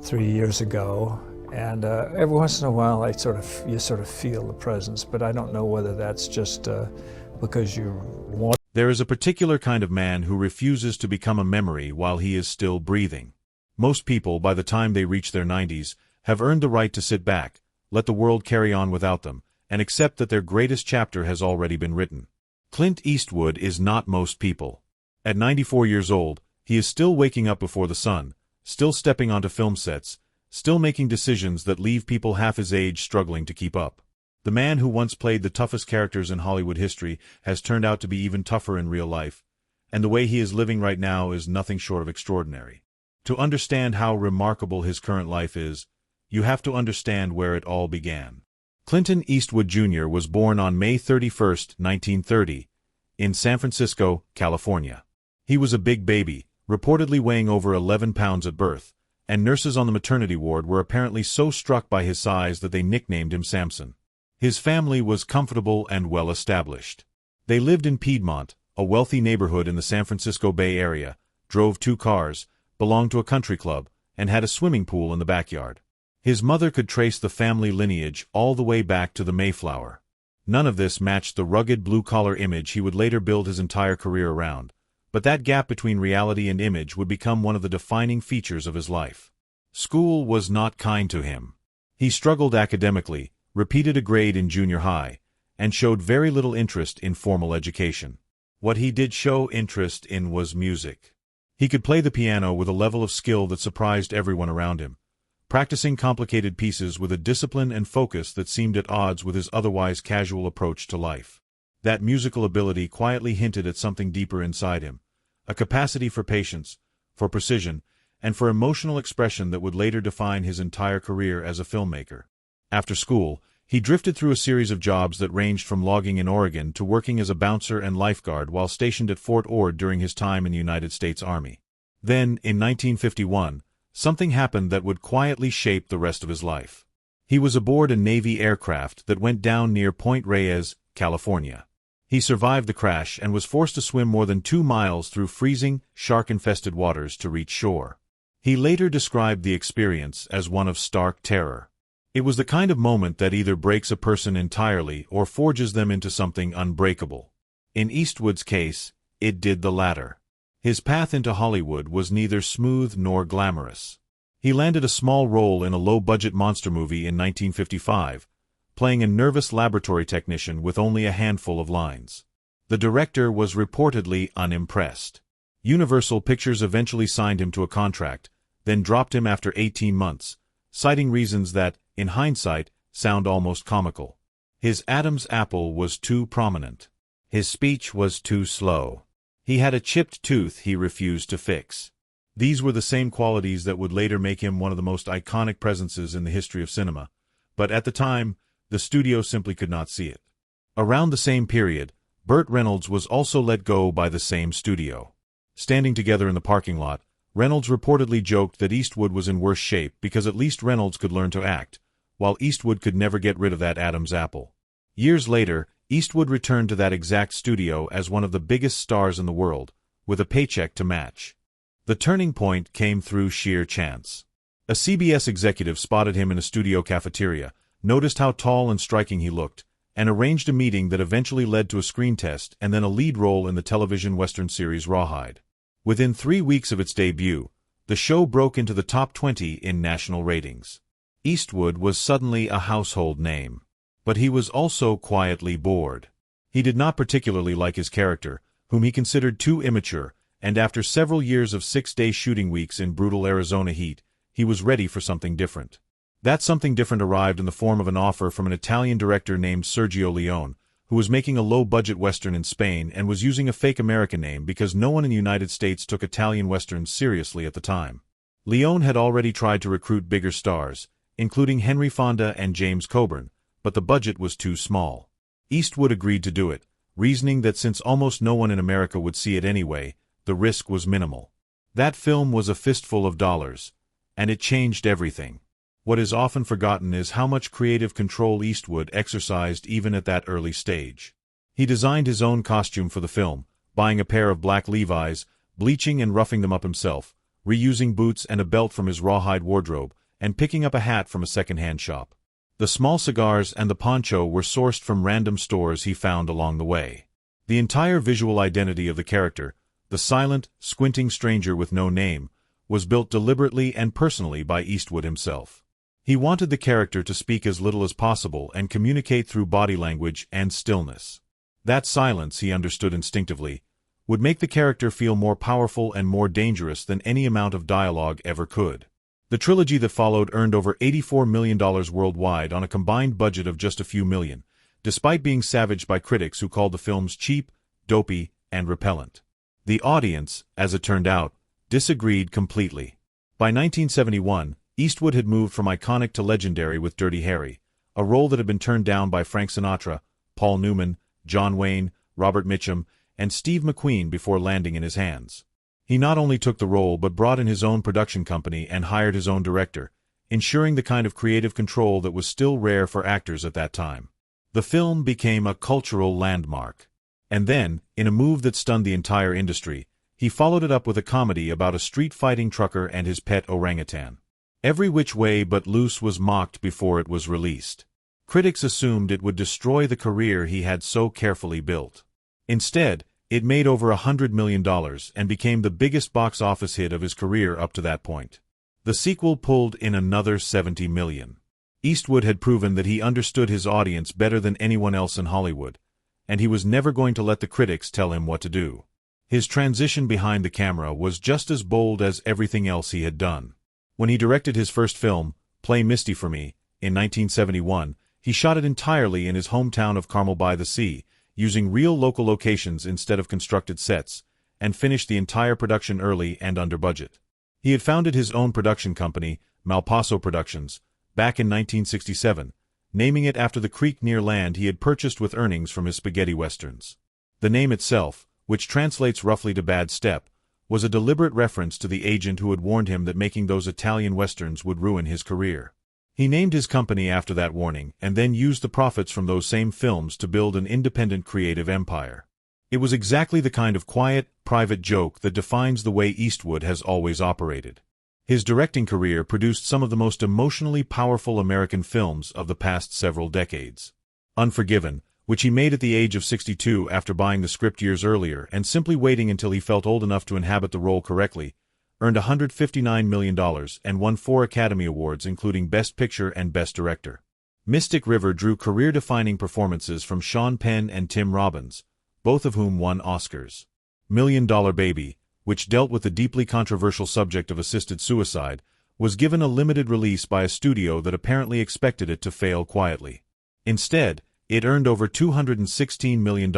3 years ago, and every once in a while you sort of feel the presence, but I don't know whether that's just because you want. There is a particular kind of man who refuses to become a memory while he is still breathing. Most people, by the time they reach their 90s, have earned the right to sit back, let the world carry on without them, and accept that their greatest chapter has already been written. Clint Eastwood is not most people. At 94 years old, he is still waking up before the sun, still stepping onto film sets, still making decisions that leave people half his age struggling to keep up. The man who once played the toughest characters in Hollywood history has turned out to be even tougher in real life, and the way he is living right now is nothing short of extraordinary. To understand how remarkable his current life is, you have to understand where it all began. Clint Eastwood Jr. was born on May 31, 1930, in San Francisco, California. He was a big baby, reportedly weighing over 11 pounds at birth, and nurses on the maternity ward were apparently so struck by his size that they nicknamed him Samson. His family was comfortable and well-established. They lived in Piedmont, a wealthy neighborhood in the San Francisco Bay Area, drove 2 cars, belonged to a country club, and had a swimming pool in the backyard. His mother could trace the family lineage all the way back to the Mayflower. None of this matched the rugged blue-collar image he would later build his entire career around, but that gap between reality and image would become one of the defining features of his life. School was not kind to him. He struggled academically, repeated a grade in junior high, and showed very little interest in formal education. What he did show interest in was music. He could play the piano with a level of skill that surprised everyone around him, practicing complicated pieces with a discipline and focus that seemed at odds with his otherwise casual approach to life. That musical ability quietly hinted at something deeper inside him, a capacity for patience, for precision, and for emotional expression that would later define his entire career as a filmmaker. After school, he drifted through a series of jobs that ranged from logging in Oregon to working as a bouncer and lifeguard while stationed at Fort Ord during his time in the United States Army. Then, in 1951, something happened that would quietly shape the rest of his life. He was aboard a Navy aircraft that went down near Point Reyes, California. He survived the crash and was forced to swim more than 2 miles through freezing, shark-infested waters to reach shore. He later described the experience as one of stark terror. It was the kind of moment that either breaks a person entirely or forges them into something unbreakable. In Eastwood's case, it did the latter. His path into Hollywood was neither smooth nor glamorous. He landed a small role in a low-budget monster movie in 1955, playing a nervous laboratory technician with only a handful of lines. The director was reportedly unimpressed. Universal Pictures eventually signed him to a contract, then dropped him after 18 months, citing reasons that, in hindsight, sound almost comical. His Adam's apple was too prominent. His speech was too slow. He had a chipped tooth he refused to fix. These were the same qualities that would later make him one of the most iconic presences in the history of cinema, but at the time, the studio simply could not see it. Around the same period, Burt Reynolds was also let go by the same studio. Standing together in the parking lot, Reynolds reportedly joked that Eastwood was in worse shape because at least Reynolds could learn to act, while Eastwood could never get rid of that Adam's apple. Years later, Eastwood returned to that exact studio as one of the biggest stars in the world, with a paycheck to match. The turning point came through sheer chance. A CBS executive spotted him in a studio cafeteria, noticed how tall and striking he looked, and arranged a meeting that eventually led to a screen test and then a lead role in the television western series Rawhide. Within 3 weeks of its debut, the show broke into the top 20 in national ratings. Eastwood was suddenly a household name. But he was also quietly bored. He did not particularly like his character, whom he considered too immature, and after several years of 6-day shooting weeks in brutal Arizona heat, he was ready for something different. That something different arrived in the form of an offer from an Italian director named Sergio Leone, who was making a low-budget western in Spain and was using a fake American name because no one in the United States took Italian westerns seriously at the time. Leone had already tried to recruit bigger stars, including Henry Fonda and James Coburn, but the budget was too small. Eastwood agreed to do it, reasoning that since almost no one in America would see it anyway, the risk was minimal. That film was a fistful of dollars, and it changed everything. What is often forgotten is how much creative control Eastwood exercised even at that early stage. He designed his own costume for the film, buying a pair of black Levi's, bleaching and roughing them up himself, reusing boots and a belt from his rawhide wardrobe, and picking up a hat from a second-hand shop. The small cigars and the poncho were sourced from random stores he found along the way. The entire visual identity of the character, the silent, squinting stranger with no name, was built deliberately and personally by Eastwood himself. He wanted the character to speak as little as possible and communicate through body language and stillness. That silence, he understood instinctively, would make the character feel more powerful and more dangerous than any amount of dialogue ever could. The trilogy that followed earned over $84 million worldwide on a combined budget of just a few million, despite being savaged by critics who called the films cheap, dopey, and repellent. The audience, as it turned out, disagreed completely. By 1971, Eastwood had moved from iconic to legendary with Dirty Harry, a role that had been turned down by Frank Sinatra, Paul Newman, John Wayne, Robert Mitchum, and Steve McQueen before landing in his hands. He not only took the role but brought in his own production company and hired his own director, ensuring the kind of creative control that was still rare for actors at that time. The film became a cultural landmark. And then, in a move that stunned the entire industry, he followed it up with a comedy about a street-fighting trucker and his pet orangutan. Every Which Way But Loose was mocked before it was released. Critics assumed it would destroy the career he had so carefully built. Instead, it made over $100 million and became the biggest box office hit of his career up to that point. The sequel pulled in another $70 million. Eastwood had proven that he understood his audience better than anyone else in Hollywood, and he was never going to let the critics tell him what to do. His transition behind the camera was just as bold as everything else he had done. When he directed his first film, Play Misty for Me, in 1971, he shot it entirely in his hometown of Carmel by the Sea, using real local locations instead of constructed sets, and finished the entire production early and under budget. He had founded his own production company, Malpaso Productions, back in 1967, naming it after the creek near land he had purchased with earnings from his spaghetti westerns. The name itself, which translates roughly to Bad Step, was a deliberate reference to the agent who had warned him that making those Italian westerns would ruin his career. He named his company after that warning and then used the profits from those same films to build an independent creative empire. It was exactly the kind of quiet, private joke that defines the way Eastwood has always operated. His directing career produced some of the most emotionally powerful American films of the past several decades. Unforgiven, which he made at the age of 62 after buying the script years earlier and simply waiting until he felt old enough to inhabit the role correctly, earned $159 million and won 4 Academy Awards including Best Picture and Best Director. Mystic River drew career-defining performances from Sean Penn and Tim Robbins, both of whom won Oscars. Million Dollar Baby, which dealt with the deeply controversial subject of assisted suicide, was given a limited release by a studio that apparently expected it to fail quietly. Instead, it earned over $216 million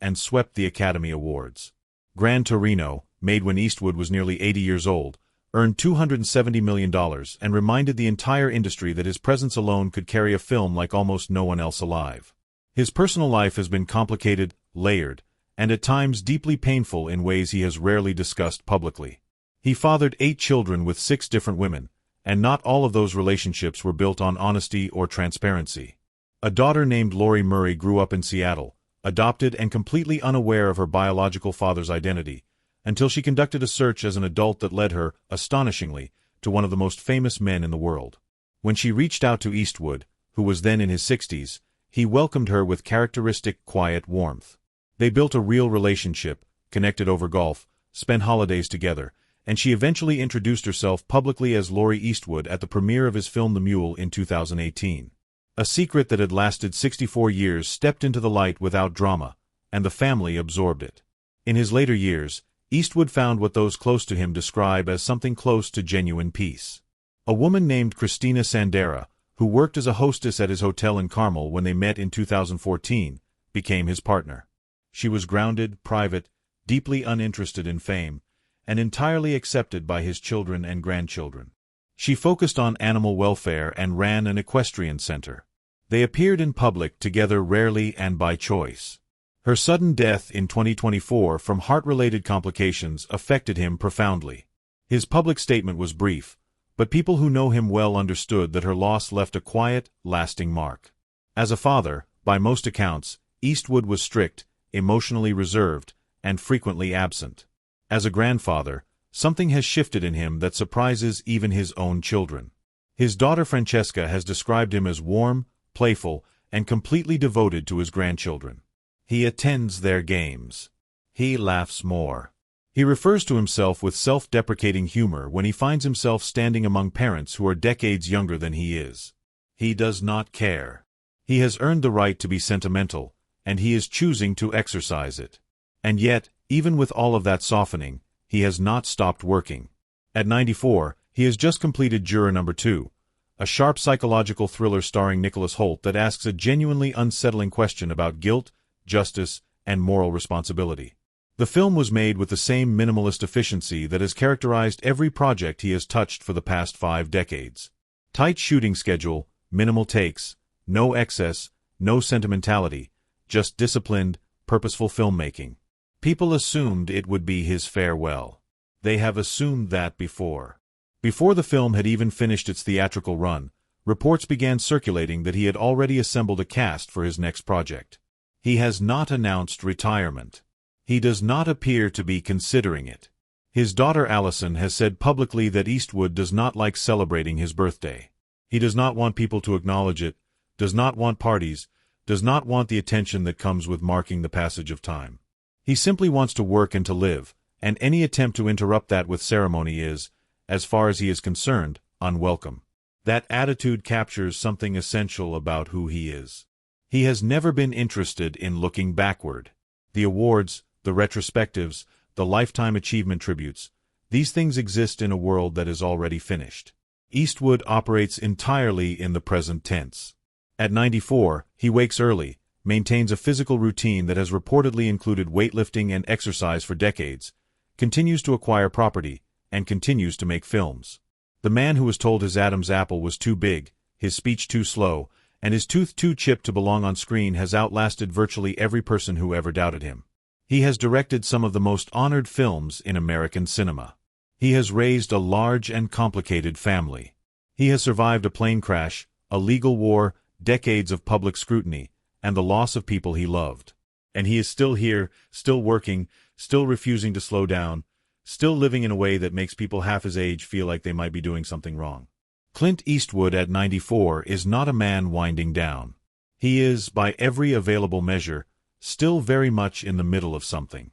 and swept the Academy Awards. Gran Torino, made when Eastwood was nearly 80 years old, earned $270 million and reminded the entire industry that his presence alone could carry a film like almost no one else alive. His personal life has been complicated, layered, and at times deeply painful in ways he has rarely discussed publicly. He fathered 8 children with 6 different women, and not all of those relationships were built on honesty or transparency. A daughter named Lori Murray grew up in Seattle, adopted and completely unaware of her biological father's identity, until she conducted a search as an adult that led her, astonishingly, to one of the most famous men in the world. When she reached out to Eastwood, who was then in his 60s, he welcomed her with characteristic quiet warmth. They built a real relationship, connected over golf, spent holidays together, and she eventually introduced herself publicly as Laurie Eastwood at the premiere of his film The Mule in 2018. A secret that had lasted 64 years stepped into the light without drama, and the family absorbed it. In his later years, Eastwood found what those close to him describe as something close to genuine peace. A woman named Christina Sandera, who worked as a hostess at his hotel in Carmel when they met in 2014, became his partner. She was grounded, private, deeply uninterested in fame, and entirely accepted by his children and grandchildren. She focused on animal welfare and ran an equestrian center. They appeared in public together rarely and by choice. Her sudden death in 2024 from heart-related complications affected him profoundly. His public statement was brief, but people who know him well understood that her loss left a quiet, lasting mark. As a father, by most accounts, Eastwood was strict, emotionally reserved, and frequently absent. As a grandfather, Something has shifted in him that surprises even his own children. His daughter Francesca has described him as warm, playful, and completely devoted to his grandchildren. He attends their games. He laughs more. He refers to himself with self-deprecating humor when he finds himself standing among parents who are decades younger than he is. He does not care. He has earned the right to be sentimental, and he is choosing to exercise it. And yet, even with all of that softening, he has not stopped working. At 94, he has just completed Juror Number 2, a sharp psychological thriller starring Nicholas Hoult that asks a genuinely unsettling question about guilt, justice, and moral responsibility. The film was made with the same minimalist efficiency that has characterized every project he has touched for the past 5 decades. Tight shooting schedule, minimal takes, no excess, no sentimentality, just disciplined, purposeful filmmaking. People assumed it would be his farewell. They have assumed that before. Before the film had even finished its theatrical run, reports began circulating that he had already assembled a cast for his next project. He has not announced retirement. He does not appear to be considering it. His daughter Allison has said publicly that Eastwood does not like celebrating his birthday. He does not want people to acknowledge it, does not want parties, does not want the attention that comes with marking the passage of time. He simply wants to work and to live, and any attempt to interrupt that with ceremony is, as far as he is concerned, unwelcome. That attitude captures something essential about who he is. He has never been interested in looking backward. The awards, the retrospectives, the lifetime achievement tributes, these things exist in a world that is already finished. Eastwood operates entirely in the present tense. At 94, he wakes early, maintains a physical routine that has reportedly included weightlifting and exercise for decades, continues to acquire property, and continues to make films. The man who was told his Adam's apple was too big, his speech too slow, and his tooth too chipped to belong on screen has outlasted virtually every person who ever doubted him. He has directed some of the most honored films in American cinema. He has raised a large and complicated family. He has survived a plane crash, a legal war, decades of public scrutiny, and the loss of people he loved. And he is still here, still working, still refusing to slow down, still living in a way that makes people half his age feel like they might be doing something wrong. Clint Eastwood at 94 is not a man winding down. He is, by every available measure, still very much in the middle of something.